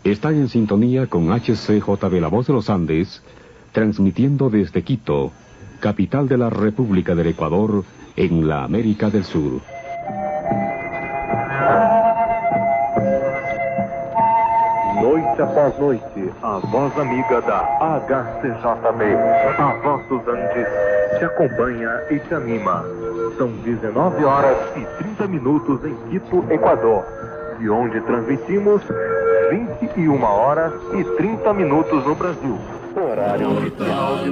Está en sintonía con HCJB La Voz de los Andes, transmitiendo desde Quito, capital de la República del Ecuador, en la América del Sur. Noite após noite, a voz amiga da HCJB, a voz dos Andes, te acompanha e te anima. São 19 horas e 30 minutos em Quito, Equador, de onde transmitimos 21 horas e 30 minutos no Brasil. Horário oficial de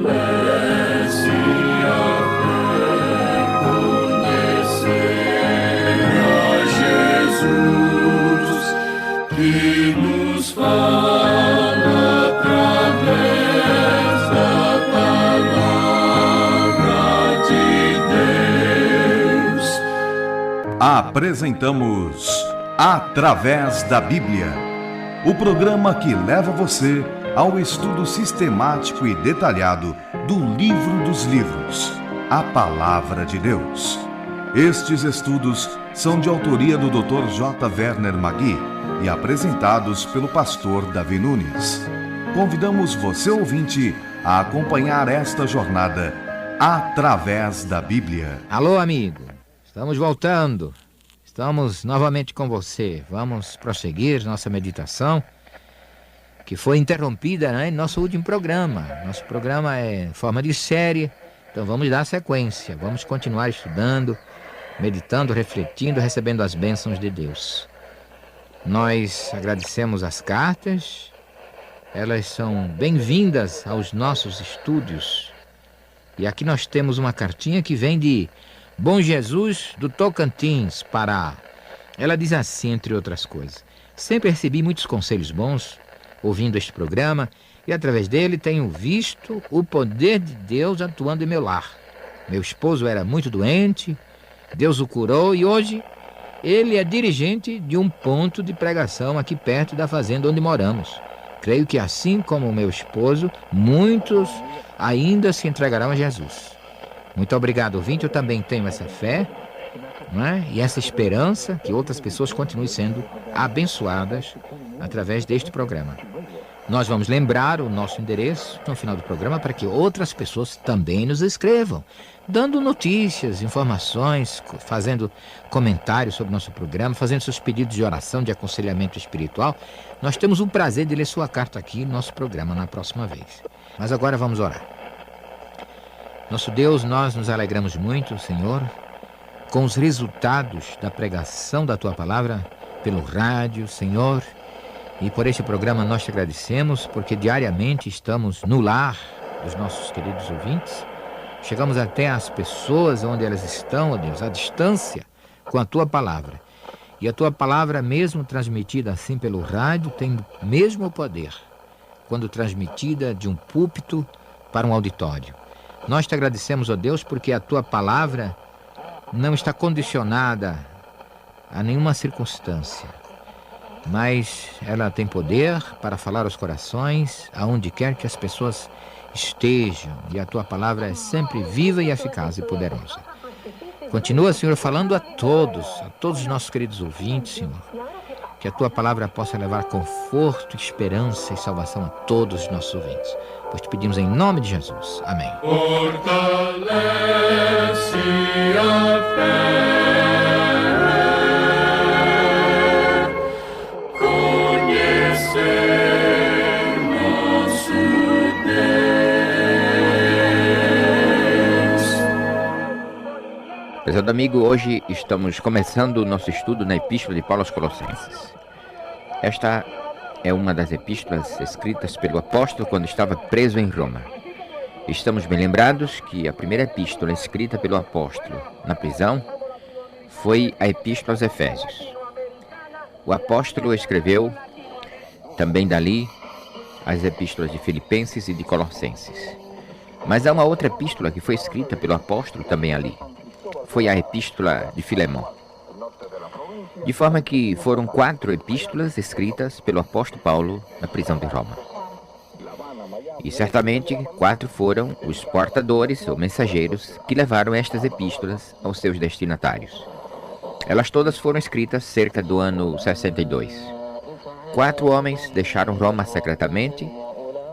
que nos fala através da palavra de Deus. Apresentamos Através da Bíblia, o programa que leva você ao estudo sistemático e detalhado do Livro dos Livros, a Palavra de Deus. Estes estudos são de autoria do Dr. J. Werner Magui e apresentados pelo pastor Davi Nunes. Convidamos você, ouvinte, a acompanhar esta jornada através da Bíblia. Alô, amigo. Estamos voltando. Estamos novamente com você. Vamos prosseguir nossa meditação, que foi interrompida, em nosso último programa. Nosso programa é em forma de série, então vamos dar sequência. Vamos continuar estudando, meditando, refletindo, recebendo as bênçãos de Deus. Nós agradecemos as cartas, elas são bem-vindas aos nossos estudos. E aqui nós temos uma cartinha que vem de Bom Jesus, do Tocantins, Pará. Ela diz assim, entre outras coisas: sempre recebi muitos conselhos bons ouvindo este programa e através dele tenho visto o poder de Deus atuando em meu lar. Meu esposo era muito doente, Deus o curou e hoje ele é dirigente de um ponto de pregação aqui perto da fazenda onde moramos. Creio que assim como meu esposo, muitos ainda se entregarão a Jesus. Muito obrigado, ouvinte. Eu também tenho essa fé, não é? E essa esperança que outras pessoas continuem sendo abençoadas através deste programa. Nós vamos lembrar o nosso endereço no final do programa para que outras pessoas também nos escrevam, dando notícias, informações, fazendo comentários sobre o nosso programa, fazendo seus pedidos de oração, de aconselhamento espiritual. Nós temos o prazer de ler sua carta aqui no nosso programa na próxima vez. Mas agora vamos orar. Nosso Deus, nós nos alegramos muito, Senhor, com os resultados da pregação da Tua Palavra pelo rádio, Senhor. E por este programa nós te agradecemos, porque diariamente estamos no lar dos nossos queridos ouvintes. Chegamos até às pessoas onde elas estão, ó Deus, à distância, com a Tua Palavra. E a Tua Palavra, mesmo transmitida assim pelo rádio, tem o mesmo poder quando transmitida de um púlpito para um auditório. Nós te agradecemos, ó Deus, porque a Tua Palavra não está condicionada a nenhuma circunstância, mas ela tem poder para falar aos corações, aonde quer que as pessoas estejam, e a Tua Palavra é sempre viva e eficaz e poderosa. Continua, Senhor, falando a todos os nossos queridos ouvintes, Senhor, que a Tua Palavra possa levar conforto, esperança e salvação a todos os nossos ouvintes. Pois te pedimos em nome de Jesus. Amém. Fortalece a fé, conhecer nosso Deus. Prezado amigo, hoje estamos começando o nosso estudo na Epístola de Paulo aos Colossenses. Esta é uma das epístolas escritas pelo apóstolo quando estava preso em Roma. Estamos bem lembrados que a primeira epístola escrita pelo apóstolo na prisão foi a Epístola aos Efésios. O apóstolo escreveu também dali as epístolas de Filipenses e de Colossenses. Mas há uma outra epístola que foi escrita pelo apóstolo também ali. Foi a Epístola de Filemão. De forma que foram 4 epístolas escritas pelo apóstolo Paulo na prisão de Roma. E certamente 4 foram os portadores ou mensageiros que levaram estas epístolas aos seus destinatários. Elas todas foram escritas cerca do ano 62. 4 homens deixaram Roma secretamente,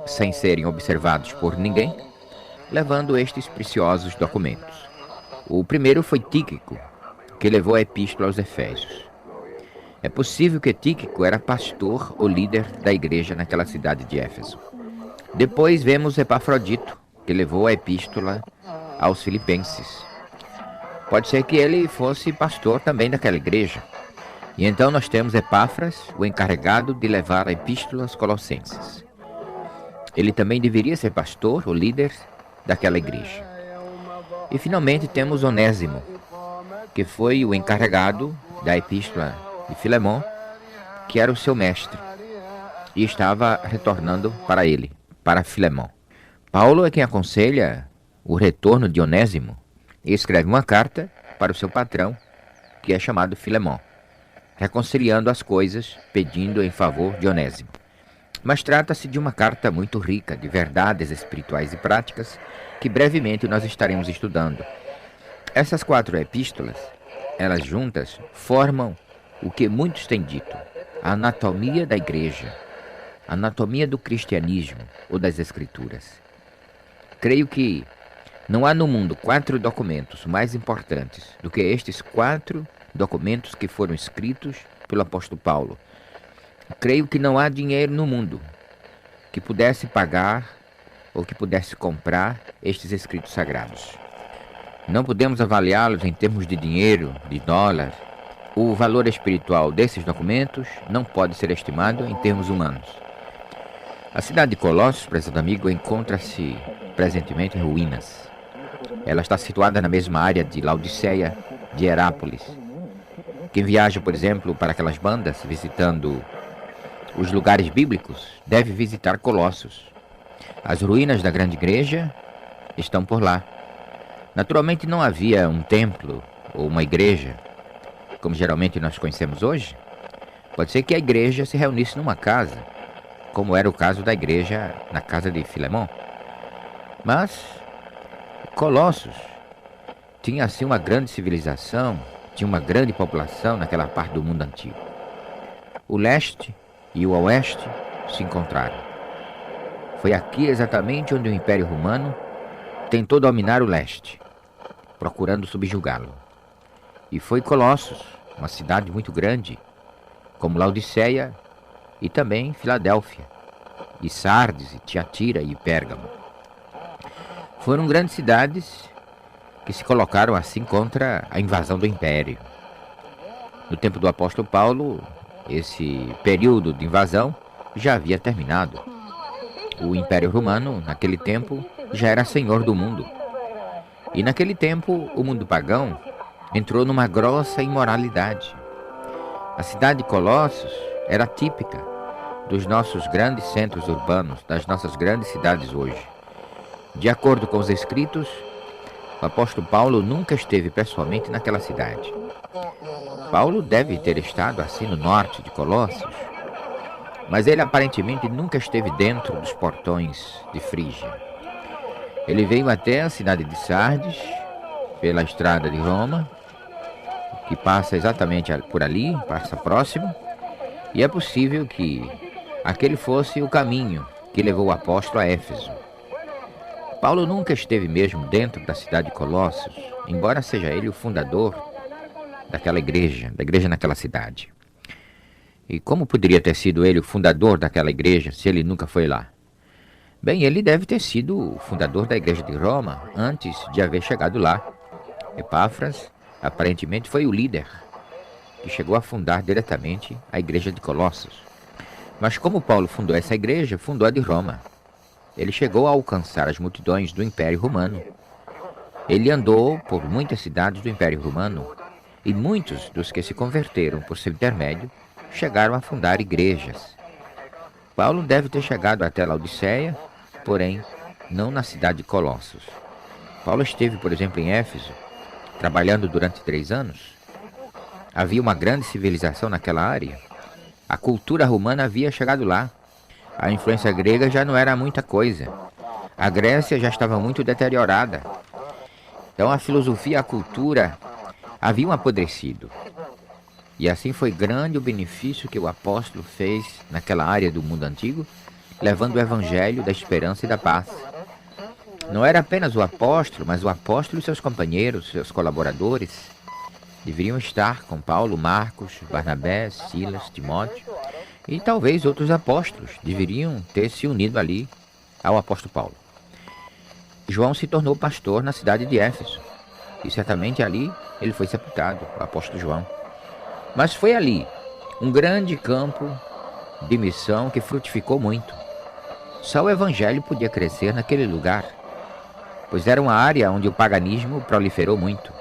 sem serem observados por ninguém, levando estes preciosos documentos. O primeiro foi Tíquico, que levou a epístola aos Efésios. É possível que Tíquico era pastor ou líder da igreja naquela cidade de Éfeso. Depois vemos Epafrodito, que levou a epístola aos Filipenses. Pode ser que ele fosse pastor também daquela igreja. E então nós temos Epáfras, o encarregado de levar a epístola aos Colossenses. Ele também deveria ser pastor ou líder daquela igreja. E finalmente temos Onésimo, que foi o encarregado da epístola de Filemão, que era o seu mestre, e estava retornando para ele, para Filemão. Paulo é quem aconselha o retorno de Onésimo e escreve uma carta para o seu patrão, que é chamado Filemão, reconciliando as coisas, pedindo em favor de Onésimo. Mas trata-se de uma carta muito rica de verdades espirituais e práticas que brevemente nós estaremos estudando. Essas 4 epístolas, elas juntas, formam o que muitos têm dito, a anatomia da igreja, a anatomia do cristianismo ou das escrituras. Creio que não há no mundo 4 documentos mais importantes do que estes 4 documentos que foram escritos pelo apóstolo Paulo. Creio que não há dinheiro no mundo que pudesse pagar ou que pudesse comprar estes escritos sagrados. Não podemos avaliá-los em termos de dinheiro, de dólar. O valor espiritual desses documentos não pode ser estimado em termos humanos. A cidade de Colossos, prezado amigo, encontra-se presentemente em ruínas. Ela está situada na mesma área de Laodiceia, de Herápolis. Quem viaja, por exemplo, para aquelas bandas, visitando os lugares bíblicos, deve visitar Colossos. As ruínas da grande igreja estão por lá. Naturalmente não havia um templo ou uma igreja, como geralmente nós conhecemos hoje. Pode ser que a igreja se reunisse numa casa, como era o caso da igreja na casa de Filemão. Mas Colossos tinha assim uma grande civilização, tinha uma grande população naquela parte do mundo antigo. O leste e o oeste se encontraram. Foi aqui exatamente onde o Império Romano tentou dominar o leste, procurando subjugá-lo. E foi Colossos, uma cidade muito grande, como Laodiceia e também Filadélfia, e Sardes, e Tiatira e Pérgamo. Foram grandes cidades que se colocaram assim contra a invasão do Império. No tempo do apóstolo Paulo, esse período de invasão já havia terminado. O Império Romano, naquele tempo, já era senhor do mundo. E naquele tempo, o mundo pagão entrou numa grossa imoralidade. A cidade de Colossos era típica dos nossos grandes centros urbanos, das nossas grandes cidades hoje. De acordo com os escritos, o apóstolo Paulo nunca esteve pessoalmente naquela cidade. Paulo deve ter estado assim no norte de Colossos, mas ele aparentemente nunca esteve dentro dos portões de Frígia. Ele veio até a cidade de Sardes, pela estrada de Roma, que passa exatamente por ali, passa próximo, e é possível que aquele fosse o caminho que levou o apóstolo a Éfeso. Paulo nunca esteve mesmo dentro da cidade de Colossos, embora seja ele o fundador daquela igreja, da igreja naquela cidade. E como poderia ter sido ele o fundador daquela igreja se ele nunca foi lá? Bem, ele deve ter sido o fundador da igreja de Roma antes de haver chegado lá. Epáfras aparentemente foi o líder que chegou a fundar diretamente a igreja de Colossos. Mas como Paulo fundou essa igreja, fundou a de Roma. Ele chegou a alcançar as multidões do Império Romano. Ele andou por muitas cidades do Império Romano e muitos dos que se converteram por seu intermédio chegaram a fundar igrejas. Paulo deve ter chegado até Laodiceia, porém não na cidade de Colossos. Paulo esteve, por exemplo, em Éfeso, trabalhando durante 3 anos. Havia uma grande civilização naquela área. A cultura romana havia chegado lá. A influência grega já não era muita coisa. A Grécia já estava muito deteriorada. Então a filosofia, a cultura haviam apodrecido. E assim foi grande o benefício que o apóstolo fez naquela área do mundo antigo, levando o evangelho da esperança e da paz. Não era apenas o apóstolo, mas o apóstolo e seus companheiros, seus colaboradores, deveriam estar com Paulo, Marcos, Barnabé, Silas, Timóteo e talvez outros apóstolos deveriam ter se unido ali ao apóstolo Paulo. João se tornou pastor na cidade de Éfeso e certamente ali ele foi sepultado, o apóstolo João. Mas foi ali um grande campo de missão que frutificou muito. Só o evangelho podia crescer naquele lugar, pois era uma área onde o paganismo proliferou muito.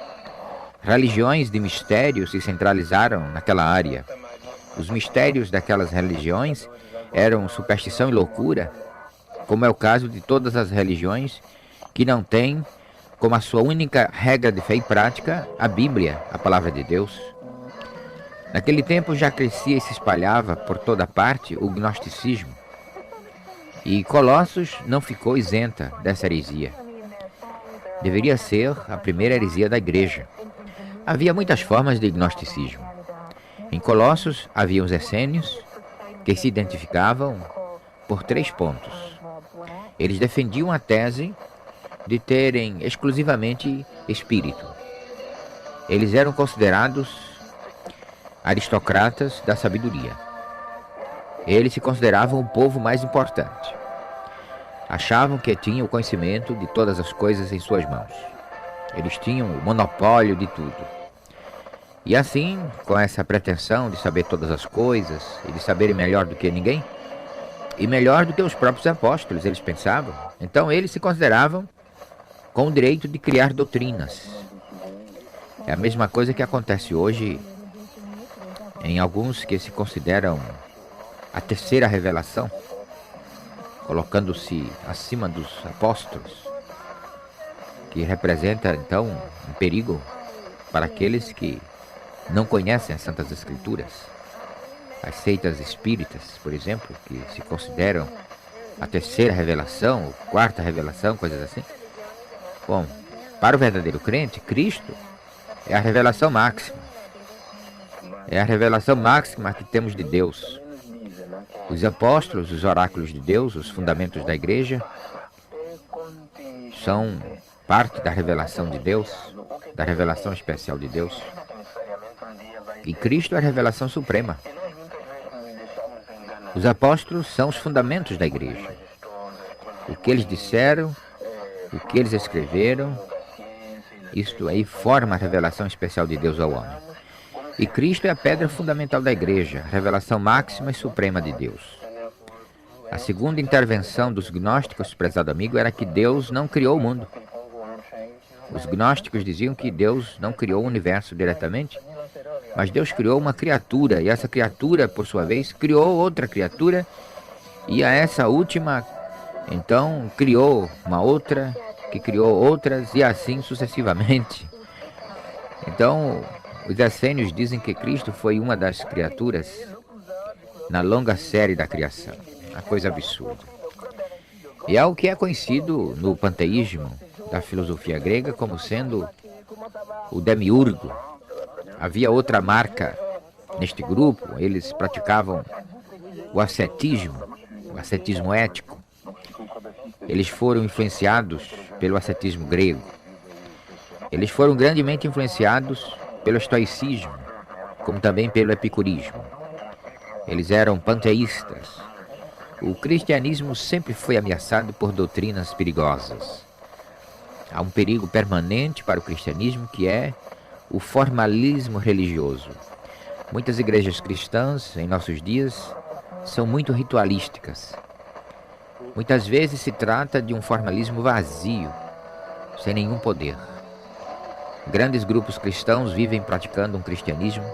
Religiões de mistério se centralizaram naquela área. Os mistérios daquelas religiões eram superstição e loucura, como é o caso de todas as religiões que não têm como a sua única regra de fé e prática a Bíblia, a palavra de Deus. Naquele tempo já crescia e se espalhava por toda parte o gnosticismo. E Colossos não ficou isenta dessa heresia. Deveria ser a primeira heresia da igreja. Havia muitas formas de gnosticismo. Em Colossos havia os essênios, que se identificavam por 3 pontos. Eles defendiam a tese de terem exclusivamente espírito. Eles eram considerados aristocratas da sabedoria. Eles se consideravam o povo mais importante. Achavam que tinham o conhecimento de todas as coisas em suas mãos. Eles tinham o monopólio de tudo. E assim, com essa pretensão de saber todas as coisas e de saberem melhor do que ninguém, e melhor do que os próprios apóstolos, eles pensavam, então eles se consideravam com o direito de criar doutrinas. É a mesma coisa que acontece hoje em alguns que se consideram a terceira revelação, colocando-se acima dos apóstolos, que representa então um perigo para aqueles que não conhecem as Santas Escrituras. As seitas espíritas, por exemplo, que se consideram a terceira revelação, a quarta revelação, coisas assim. Bom, para o verdadeiro crente, Cristo é a revelação máxima. É a revelação máxima que temos de Deus. Os apóstolos, os oráculos de Deus, os fundamentos da igreja, são parte da revelação de Deus, da revelação especial de Deus. E Cristo é a revelação suprema. Os apóstolos são os fundamentos da igreja. O que eles disseram, o que eles escreveram, isto aí forma a revelação especial de Deus ao homem. E Cristo é a pedra fundamental da igreja, a revelação máxima e suprema de Deus. A segunda intervenção dos gnósticos, prezado amigo, era que Deus não criou o mundo. Os gnósticos diziam que Deus não criou o universo diretamente, mas Deus criou uma criatura, e essa criatura, por sua vez, criou outra criatura, e a essa última, então, criou uma outra, que criou outras, e assim sucessivamente. Então, os essênios dizem que Cristo foi uma das criaturas na longa série da criação. Uma coisa absurda. E é o que é conhecido no panteísmo da filosofia grega como sendo o demiurgo. Havia outra marca neste grupo, eles praticavam o ascetismo ético. Eles foram influenciados pelo ascetismo grego. Eles foram grandemente influenciados pelo estoicismo, como também pelo epicurismo. Eles eram panteístas. O cristianismo sempre foi ameaçado por doutrinas perigosas. Há um perigo permanente para o cristianismo que é o formalismo religioso. Muitas igrejas cristãs em nossos dias são muito ritualísticas. Muitas vezes se trata de um formalismo vazio, sem nenhum poder. Grandes grupos cristãos vivem praticando um cristianismo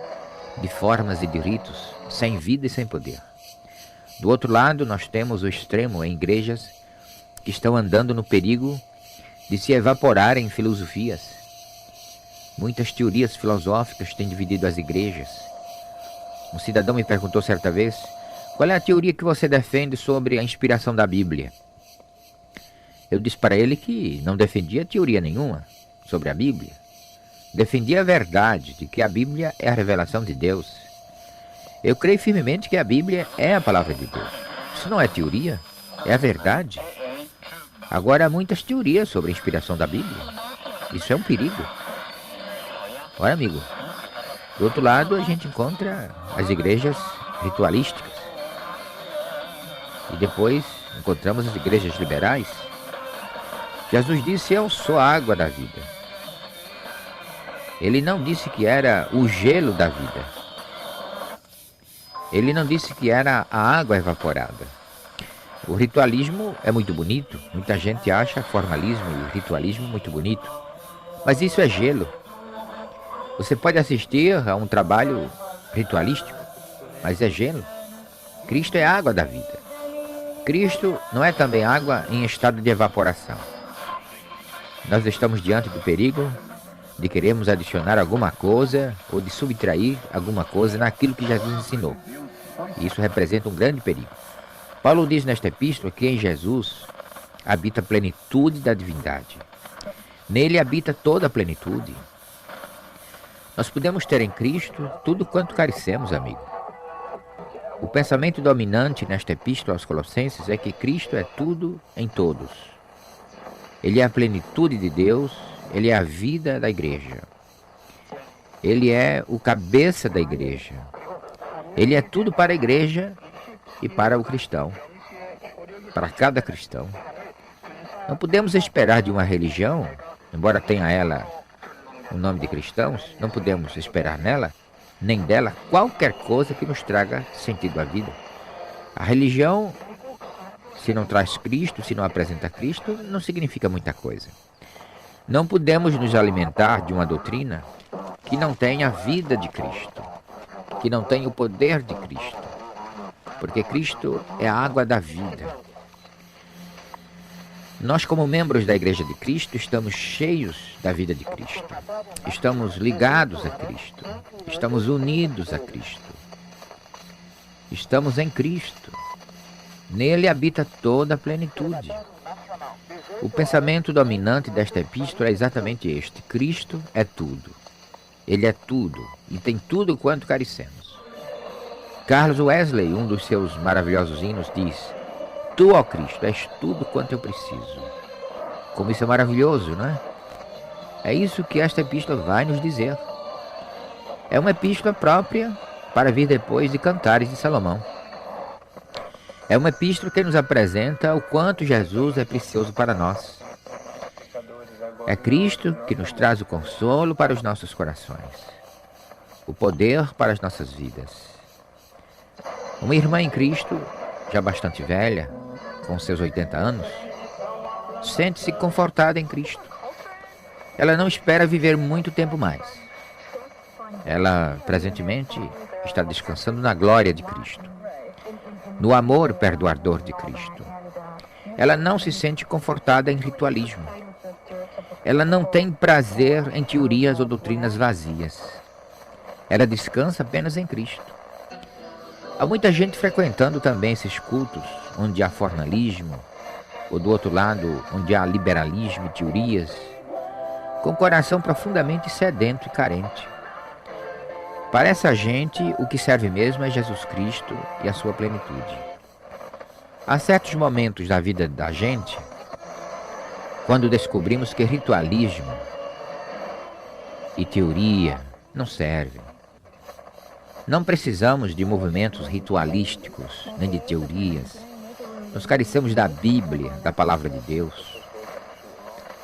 de formas e de ritos, sem vida e sem poder. Do outro lado, nós temos o extremo em igrejas que estão andando no perigo de se evaporarem em filosofias. Muitas teorias filosóficas têm dividido as igrejas. Um cidadão me perguntou certa vez, qual é a teoria que você defende sobre a inspiração da Bíblia? Eu disse para ele que não defendia teoria nenhuma sobre a Bíblia. defendi a verdade de que a Bíblia é a revelação de Deus. Eu creio firmemente que a Bíblia é a palavra de Deus. Isso não é teoria, é a verdade. Agora, há muitas teorias sobre a inspiração da Bíblia. Isso é um perigo. Olha, amigo, do outro lado a gente encontra as igrejas ritualísticas. E depois encontramos as igrejas liberais. Jesus disse: eu sou a água da vida. Ele não disse que era o gelo da vida. Ele não disse que era a água evaporada. O ritualismo é muito bonito. Muita gente acha formalismo e ritualismo muito bonito. Mas isso é gelo. Você pode assistir a um trabalho ritualístico, mas é gelo. Cristo é a água da vida. Cristo não é também água em estado de evaporação. Nós estamos diante do perigo de querermos adicionar alguma coisa ou de subtrair alguma coisa naquilo que Jesus ensinou. E isso representa um grande perigo. Paulo diz nesta epístola que em Jesus habita a plenitude da divindade. Nele habita toda a plenitude. Nós podemos ter em Cristo tudo quanto carecemos, amigo. O pensamento dominante nesta epístola aos Colossenses é que Cristo é tudo em todos. Ele é a plenitude de Deus, ele é a vida da igreja. Ele é o cabeça da igreja. Ele é tudo para a igreja e para o cristão, para cada cristão. Não podemos esperar de uma religião, embora tenha ela o nome de cristãos, não podemos esperar nela, nem dela, qualquer coisa que nos traga sentido à vida. A religião, se não traz Cristo, se não apresenta Cristo, não significa muita coisa. Não podemos nos alimentar de uma doutrina que não tenha a vida de Cristo, que não tenha o poder de Cristo, porque Cristo é a água da vida. Nós, como membros da Igreja de Cristo, estamos cheios da vida de Cristo. Estamos ligados a Cristo. Estamos unidos a Cristo. Estamos em Cristo. Nele habita toda a plenitude. O pensamento dominante desta epístola é exatamente este: Cristo é tudo. Ele é tudo e tem tudo quanto carecemos. Carlos Wesley, um dos seus maravilhosos hinos, diz: tu, ó Cristo, és tudo quanto eu preciso. Como isso é maravilhoso, não é? É isso que esta epístola vai nos dizer. É uma epístola própria para vir depois de Cantares de Salomão. É uma epístola que nos apresenta o quanto Jesus é precioso para nós. É Cristo que nos traz o consolo para os nossos corações, o poder para as nossas vidas. Uma irmã em Cristo, já bastante velha, com seus 80 anos, sente-se confortada em Cristo. Ela não espera viver muito tempo mais. Ela, presentemente, está descansando na glória de Cristo, no amor perdoador de Cristo. Ela não se sente confortada em ritualismo. Ela não tem prazer em teorias ou doutrinas vazias. Ela descansa apenas em Cristo. Há muita gente frequentando também esses cultos, onde há formalismo, ou do outro lado, onde há liberalismo e teorias, com o coração profundamente sedento e carente. Para essa gente, o que serve mesmo é Jesus Cristo e a sua plenitude. Há certos momentos da vida da gente, quando descobrimos que ritualismo e teoria não servem. Não precisamos de movimentos ritualísticos, nem de teorias. Nós carecemos da Bíblia, da Palavra de Deus.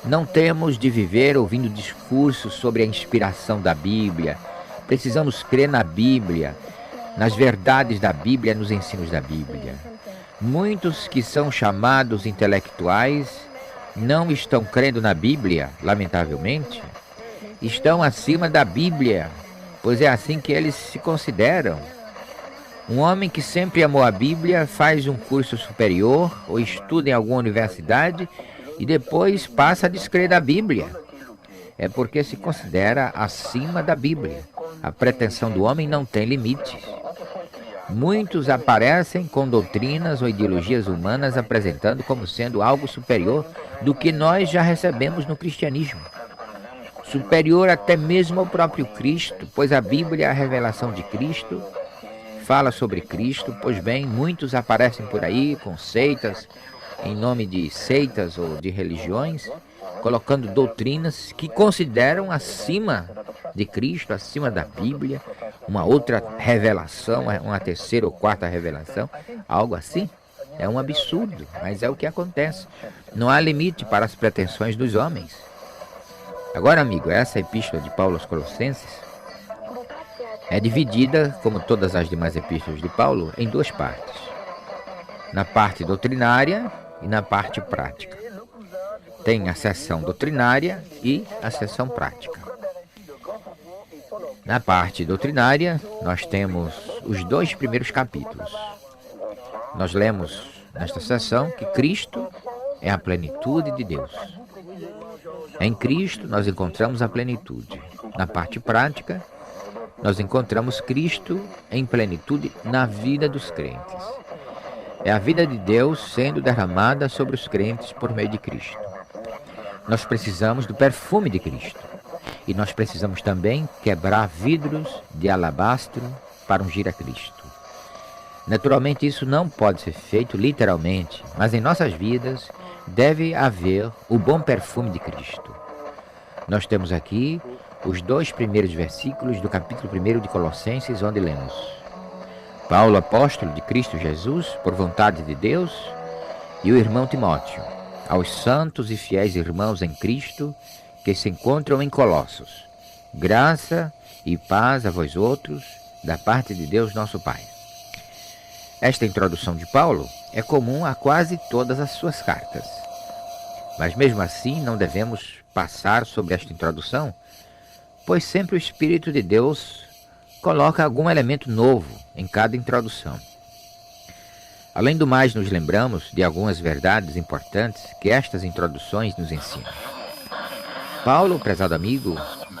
Não temos de viver ouvindo discursos sobre a inspiração da Bíblia. Precisamos crer na Bíblia, nas verdades da Bíblia, nos ensinos da Bíblia. Muitos que são chamados intelectuais não estão crendo na Bíblia, lamentavelmente. Estão acima da Bíblia, pois é assim que eles se consideram. Um homem que sempre amou a Bíblia faz um curso superior ou estuda em alguma universidade e depois passa a descrer da Bíblia. É porque se considera acima da Bíblia. A pretensão do homem não tem limites. Muitos aparecem com doutrinas ou ideologias humanas apresentando como sendo algo superior do que nós já recebemos no cristianismo. superior até mesmo ao próprio Cristo, pois a Bíblia é a revelação de Cristo, fala sobre Cristo. Pois bem, muitos aparecem por aí com seitas, em nome de seitas ou de religiões, colocando doutrinas que consideram acima de Cristo, acima da Bíblia, uma outra revelação, uma terceira ou quarta revelação, algo assim. É um absurdo, mas é o que acontece. Não há limite para as pretensões dos homens. Agora, amigo, essa epístola de Paulo aos Colossenses é dividida, como todas as demais epístolas de Paulo, em duas partes. Na parte doutrinária e na parte prática. Tem a seção doutrinária e a seção prática. Na parte doutrinária, nós temos os 2 primeiros capítulos. Nós lemos nesta seção que Cristo é a plenitude de Deus. Em Cristo nós encontramos a plenitude. Na parte prática, nós encontramos Cristo em plenitude na vida dos crentes. É a vida de Deus sendo derramada sobre os crentes por meio de Cristo. Nós precisamos do perfume de Cristo. E nós precisamos também quebrar vidros de alabastro para ungir a Cristo. Naturalmente, isso não pode ser feito literalmente, mas em nossas vidas deve haver o bom perfume de Cristo. Nós temos aqui os 2 primeiros versículos do capítulo 1 de Colossenses, onde lemos: Paulo, apóstolo de Cristo Jesus, por vontade de Deus, e o irmão Timóteo, aos santos e fiéis irmãos em Cristo que se encontram em Colossos, graça e paz a vós outros, da parte de Deus nosso Pai. Esta introdução de Paulo é comum a quase todas as suas cartas. Mas mesmo assim não devemos passar sobre esta introdução, pois sempre o Espírito de Deus coloca algum elemento novo em cada introdução. Além do mais, nos lembramos de algumas verdades importantes que estas introduções nos ensinam. Paulo, prezado amigo,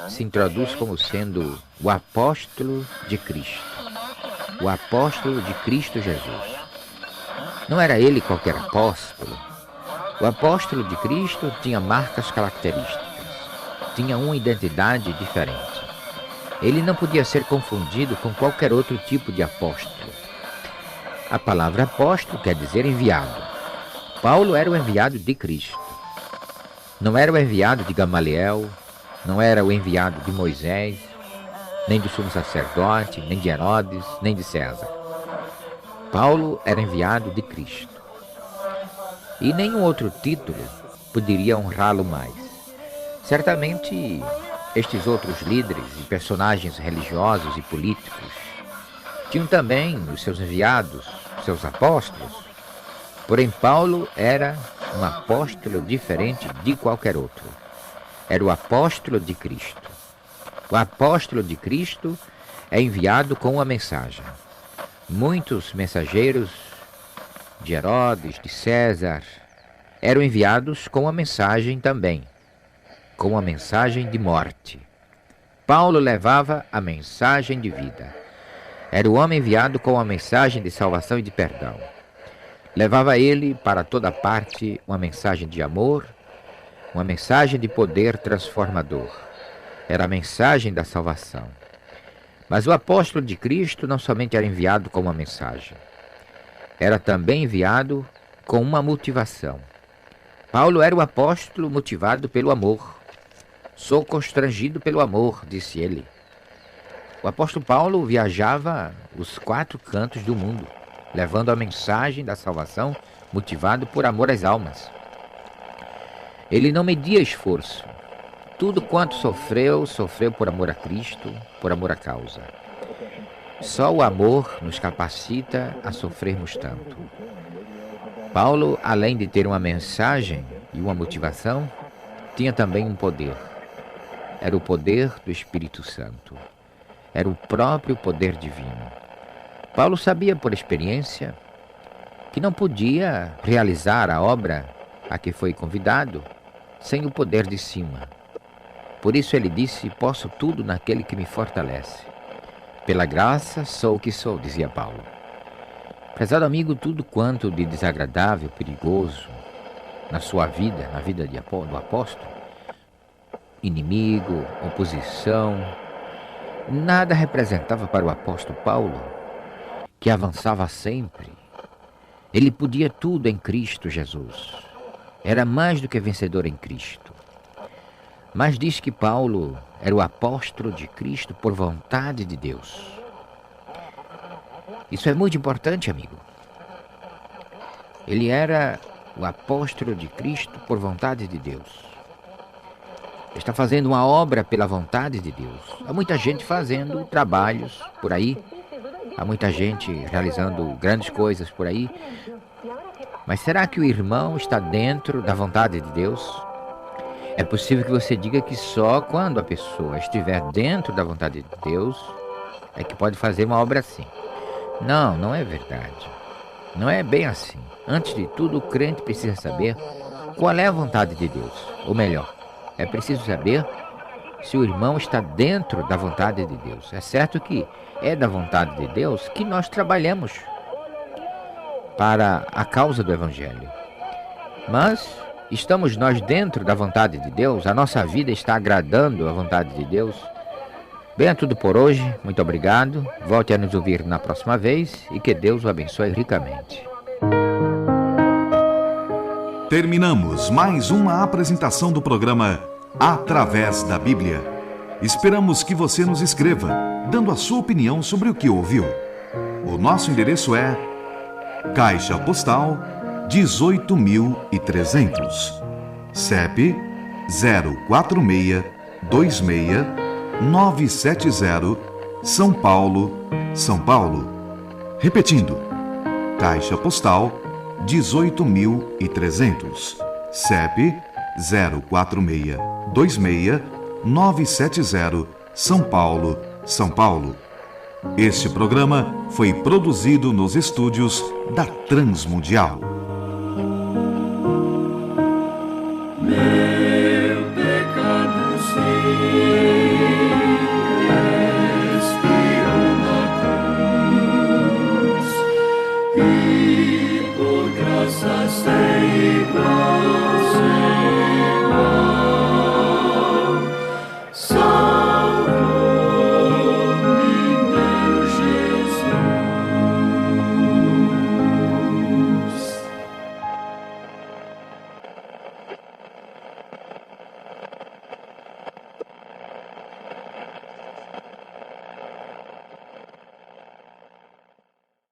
se introduz como sendo o apóstolo de Cristo. O apóstolo de Cristo Jesus. Não era ele qualquer apóstolo. O apóstolo de Cristo tinha marcas características. Tinha uma identidade diferente. Ele não podia ser confundido com qualquer outro tipo de apóstolo. A palavra apóstolo quer dizer enviado. Paulo era o enviado de Cristo. Não era o enviado de Gamaliel, não era o enviado de Moisés, nem do sumo sacerdote, nem de Herodes, nem de César. Paulo era enviado de Cristo. E nenhum outro título poderia honrá-lo mais. Certamente, estes outros líderes e personagens religiosos e políticos tinham também os seus enviados, seus apóstolos. Porém, Paulo era um apóstolo diferente de qualquer outro. Era o apóstolo de Cristo. O apóstolo de Cristo é enviado com uma mensagem. Muitos mensageiros de Herodes, de César, eram enviados com uma mensagem também, com uma mensagem de morte. Paulo levava a mensagem de vida. Era o homem enviado com uma mensagem de salvação e de perdão. Levava ele para toda parte uma mensagem de amor, uma mensagem de poder transformador. Era a mensagem da salvação. Mas o apóstolo de Cristo não somente era enviado com uma mensagem, era também enviado com uma motivação. Paulo era o apóstolo motivado pelo amor. Sou constrangido pelo amor, disse ele. O apóstolo Paulo viajava os 4 cantos do mundo, levando a mensagem da salvação, motivado por amor às almas. Ele não media esforço. Tudo quanto sofreu, sofreu por amor a Cristo, por amor à causa. Só o amor nos capacita a sofrermos tanto. Paulo, além de ter uma mensagem e uma motivação, tinha também um poder. Era o poder do Espírito Santo. Era o próprio poder divino. Paulo sabia por experiência que não podia realizar a obra a que foi convidado sem o poder de cima. Por isso ele disse: posso tudo naquele que me fortalece. Pela graça sou o que sou, dizia Paulo. Prezado amigo, tudo quanto de desagradável, perigoso na sua vida, na vida do apóstolo, inimigo, oposição. Nada representava para o apóstolo Paulo, que avançava sempre. Ele podia tudo em Cristo Jesus. Era mais do que vencedor em Cristo. Mas diz que Paulo era o apóstolo de Cristo por vontade de Deus. Isso é muito importante, amigo. Ele era o apóstolo de Cristo por vontade de Deus. Está fazendo uma obra pela vontade de Deus. Há muita gente fazendo trabalhos por aí. Há muita gente realizando grandes coisas por aí. Mas será que o irmão está dentro da vontade de Deus? É possível que você diga que só quando a pessoa estiver dentro da vontade de Deus é que pode fazer uma obra assim. Não, não é verdade. Não é bem assim. Antes de tudo, o crente precisa saber qual é a vontade de Deus. Ou melhor, é preciso saber se o irmão está dentro da vontade de Deus. É certo que é da vontade de Deus que nós trabalhamos para a causa do Evangelho. Mas estamos nós dentro da vontade de Deus? A nossa vida está agradando a vontade de Deus? Bem, é tudo por hoje. Muito obrigado. Volte a nos ouvir na próxima vez e que Deus o abençoe ricamente. Terminamos mais uma apresentação do programa Através da Bíblia. Esperamos que você nos escreva, dando a sua opinião sobre o que ouviu. O nosso endereço é Caixa Postal 18.300, CEP 04626-970, São Paulo, São Paulo. Repetindo, Caixa Postal 18.300, CEP 04626-970, São Paulo, São Paulo. Este programa foi produzido nos estúdios da Transmundial.